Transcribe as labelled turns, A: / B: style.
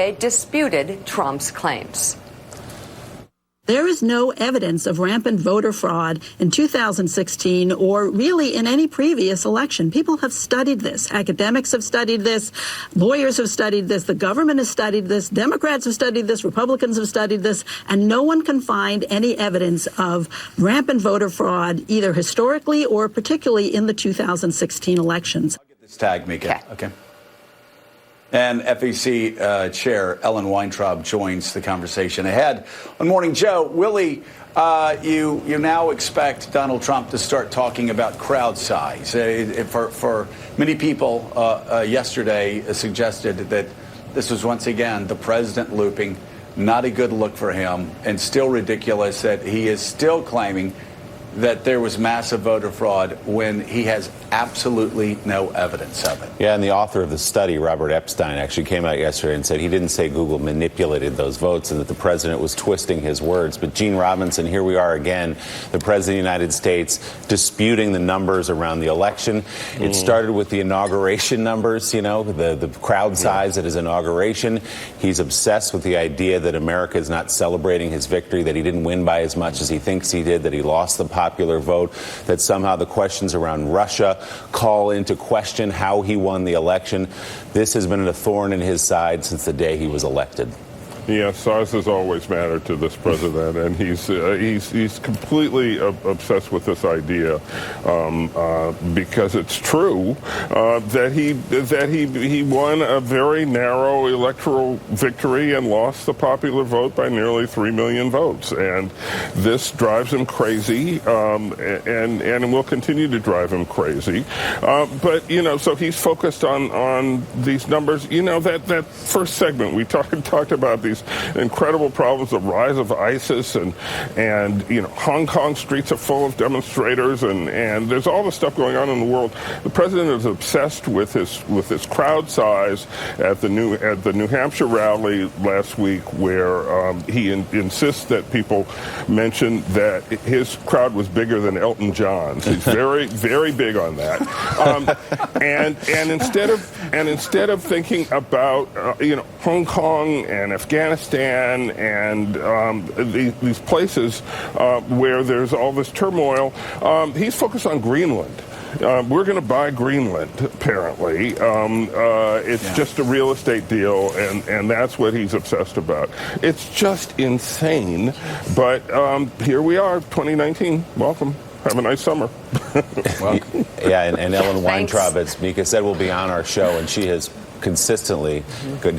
A: Tuesday disputed Trump's claims.
B: There is no evidence of rampant voter fraud in 2016 or really in any previous election. People have studied this. Academics have studied this. Lawyers have studied this. The government has studied this. Democrats have studied this. Republicans have studied this. And no one can find any evidence of rampant voter fraud, either historically or particularly in the 2016 elections.
C: I'll get this tag, Mika. Okay. And FEC Chair Ellen Weintraub joins the conversation ahead on Morning Joe. Willie, you now expect Donald Trump to start talking about crowd size. For many people yesterday suggested that this was once again the president looping, not a good look for him, and still ridiculous that he is still claiming that there was massive voter fraud when he has absolutely no evidence of it.
D: Yeah, and the author of the study, Robert Epstein, actually came out yesterday and said he didn't say Google manipulated those votes and that the president was twisting his words. But Gene Robinson, here we are again, the president of the United States disputing the numbers around the election. It started with the inauguration numbers, you know, the crowd size at his inauguration. He's obsessed with the idea that America is not celebrating his victory, that he didn't win by as much as he thinks he did, that he lost the popular vote, that somehow the questions around Russia call into question how he won the election. This has been a thorn in his side since the day he was elected.
E: Yeah, size has always mattered to this president, and he's completely obsessed with this idea because it's true that he won a very narrow electoral victory and lost the popular vote by nearly 3 million votes, and this drives him crazy, and will continue to drive him crazy. But you know, so he's focused on these numbers. You know, that first segment we talked about these incredible problems, the rise of ISIS, and you know, Hong Kong streets are full of demonstrators, and there's all this stuff going on in the world. The president is obsessed with his crowd size at the New Hampshire rally last week, where he insists that people mention that his crowd was bigger than Elton John's. He's very, very big on that. And instead of thinking about you know, Hong Kong and Afghanistan and these places where there's all this turmoil, he's focused on Greenland. We're going to buy Greenland, apparently. It's just a real estate deal, and that's what he's obsessed about. It's just insane. But here we are, 2019. Welcome. Have a nice summer.
D: Yeah, and Ellen Weintraub, as Mika said, will be on our show, and she has consistently good